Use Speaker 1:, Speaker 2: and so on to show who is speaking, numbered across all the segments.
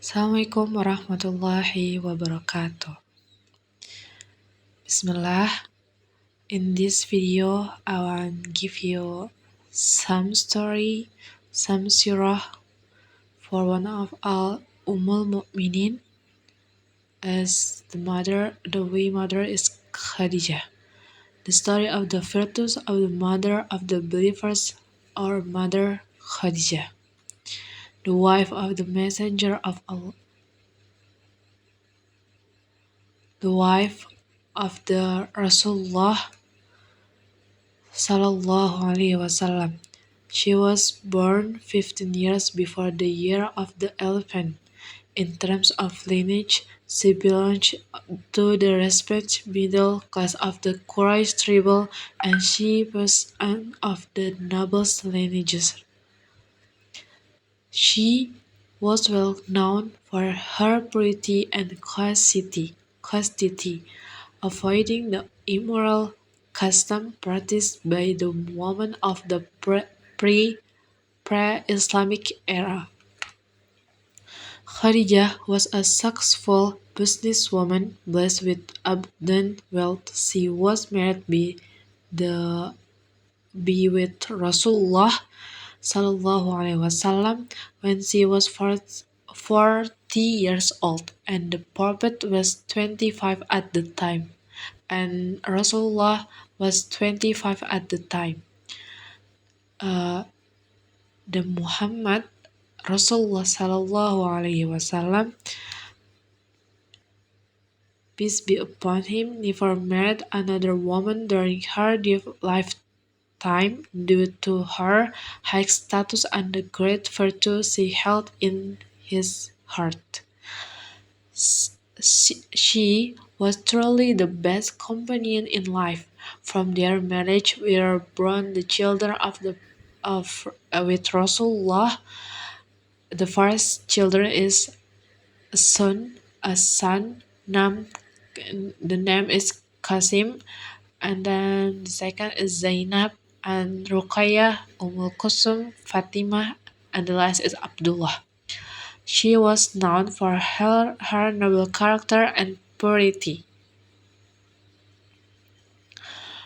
Speaker 1: Assalamualaikum warahmatullahi wabarakatuh. Bismillah. In this video, I want to give you some story, some surah for one of our Ummul Mu'minin as the way mother is Khadijah. The story of the virtues of the mother of the believers, our mother Khadijah, the wife of the messenger of Allah, the wife of the Rasulullah Sallallahu Alaihi Wasallam. She was born 15 years before the year of the elephant. In terms of lineage, she belonged to the respected middle class of the Quraysh tribe, and she was one of the noblest lineages. She was well known for her purity and chastity, avoiding the immoral custom practiced by the women of the pre-Islamic era. Khadijah was a successful businesswoman blessed with abundant wealth. She was married the with Rasulullah Sallallahu Alaihi Wasallam when she was 40 years old, and the Prophet was 25 at the time, and Rasulullah was 25 at the time. The Muhammad Rasulullah Sallallahu Alaihi Wasallam, peace be upon him, never married another woman during her lifetime due to her high status and the great virtue she held in his heart. She was truly the best companion in life. From their marriage were born the children with Rasulullah. The first children is a son named the name is Qasim, and then the second is Zainab and Ruqayyah, Kulsum, Fatimah, and the last is Abdullah. She was known for her noble character and purity.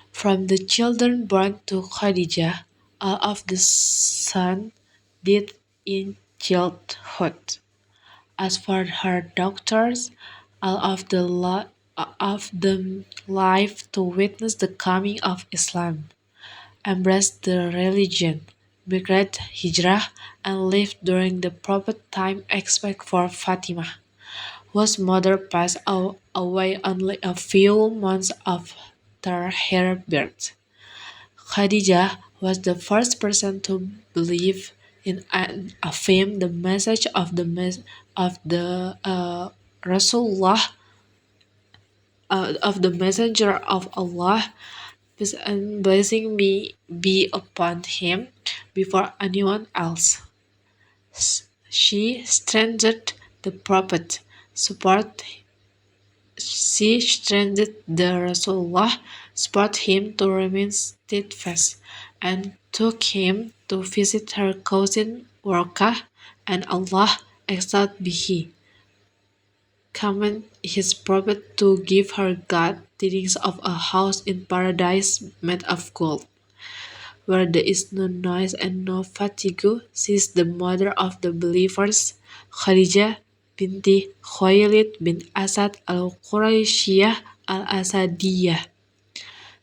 Speaker 1: From the children born to Khadijah, all of the sons died in childhood. As for her daughters, all of them lived to witness the coming of Islam, embraced the religion, migrated hijrah, and lived during the Prophet time except for Fatimah, whose mother passed away only a few months after her birth. Khadijah was the first person to believe in and affirm the message of the Rasulullah, of the messenger of Allah, peace and blessing be upon him, before anyone else. She strengthened the Prophet, support she strengthened the Rasulullah, support him to remain steadfast, and took him to visit her cousin Warqah, and Allah exalted Bihi, command his prophet to give her God tidings of a house in paradise made of gold, where there is no noise and no fatigue. She is the mother of the believers, Khadijah binti Khuwailid bin Asad al-Qurayshiyah al-Asadiyah.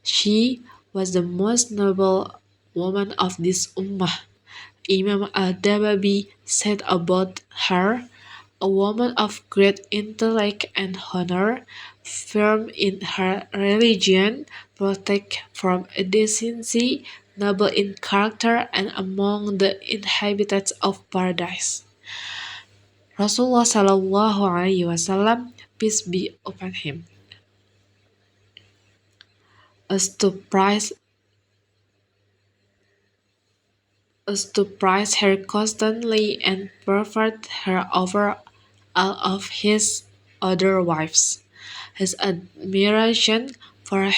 Speaker 1: She was the most noble woman of this ummah. Imam al-Dababi said about her, a woman of great intellect and honor, firm in her religion, protect from indecency, noble in character, and among the inhabitants of paradise. Rasulullah Sallallahu Alaihi Wasallam, peace be upon him, as to praise her constantly and preferred her over all of his other wives. His admiration for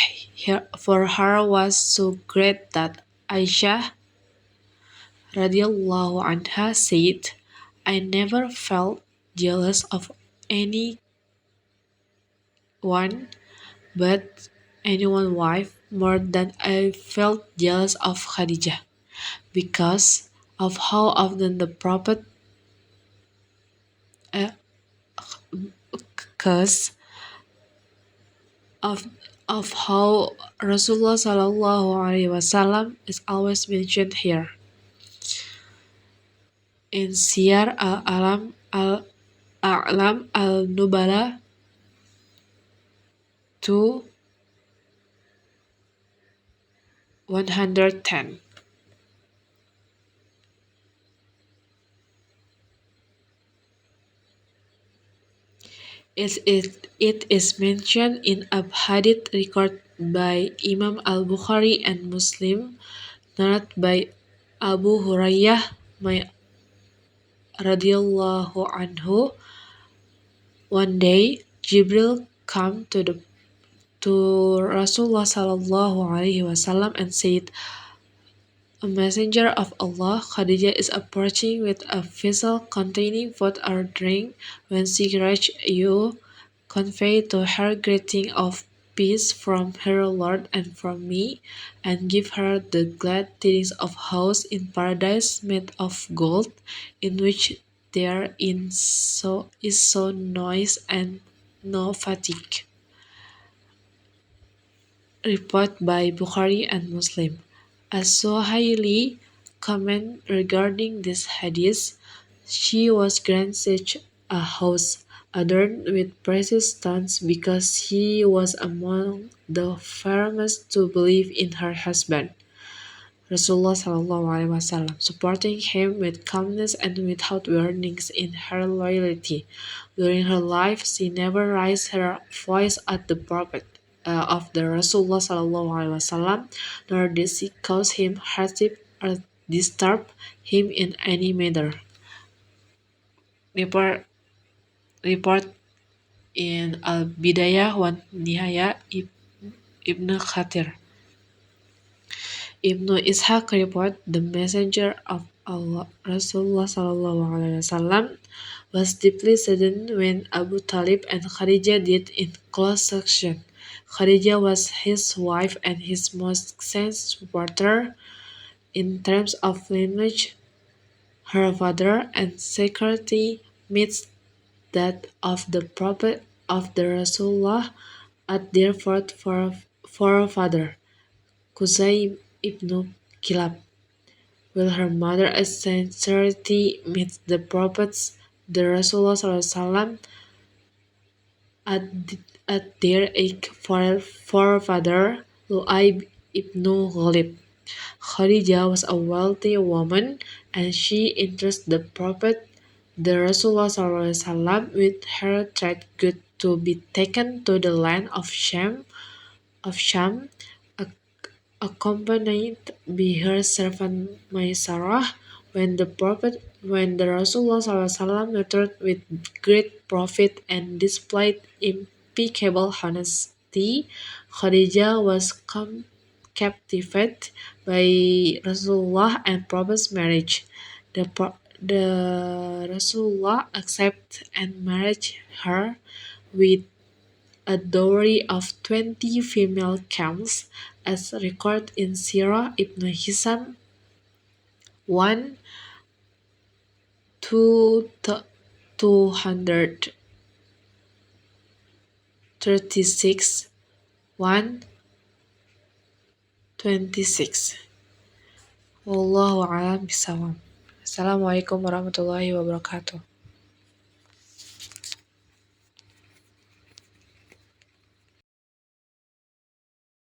Speaker 1: her was so great that Aisha radiallahu anha said, I never felt jealous of anyone but anyone's wife more than I felt jealous of Khadijah because of how often the Prophet uh, because of how Rasulullah Sallallahu Alaihi Wasallam is always mentioned here in Siyar Al-A'lam Al-Nubala 2 110. It is mentioned in a hadith record by Imam Al-Bukhari and Muslim, narrated by Abu Hurairah may radhiyallahu anhu. One day, Jibril came to Rasulullah sallallahu alaihi wasallam and said, "A messenger of Allah, Khadijah is approaching with a vessel containing food or drink. When she reaches you, convey to her greeting of peace from her Lord and from me, and give her the glad tidings of house in paradise made of gold, in which there is so noise and no fatigue." Report by Bukhari and Muslim. As-Suhaili comment regarding this hadith, she was granted a house adorned with precious stones because she was among the firmest to believe in her husband. Rasulullah SAW, supporting him with calmness and without warnings in her loyalty. During her life, she never raised her voice at the Prophet of the Rasulullah SAW, nor did she cause him hardship or disturb him in any manner. Report, report in Al-Bidayah wa Nihaya Ibn Khatir. Ibnu Ishaq report the messenger of Allah Rasulullah SAW was deeply saddened when Abu Talib and Khadijah died in close succession. Khadijah was his wife and his most close supporter in terms of lineage. Her father and security meets that of the Prophet of the Rasulullah at their forefather, Qusay ibn Kilab, while her mother as sincerity meets the prophets, the Rasulullah SAW, at their forefather, Lu'ay ibn Ghalib. Khadijah was a wealthy woman and she entrusted the Prophet, the Rasulullah SAW, with her trade goods to be taken to the land of Sham, accompanied by her servant Maisarah. When the Rasulullah SAW returned with great profit and displayed impeccable honesty, Khadijah was captivated by Rasulullah and Prophet's marriage. The Rasulullah accepted and married her with a dowry of 20 female camels, as recorded in Sirah Ibn Hisham 1 to 236 126. Wallahu a'lam bishawab. Assalamualaikum warahmatullahi wabarakatuh.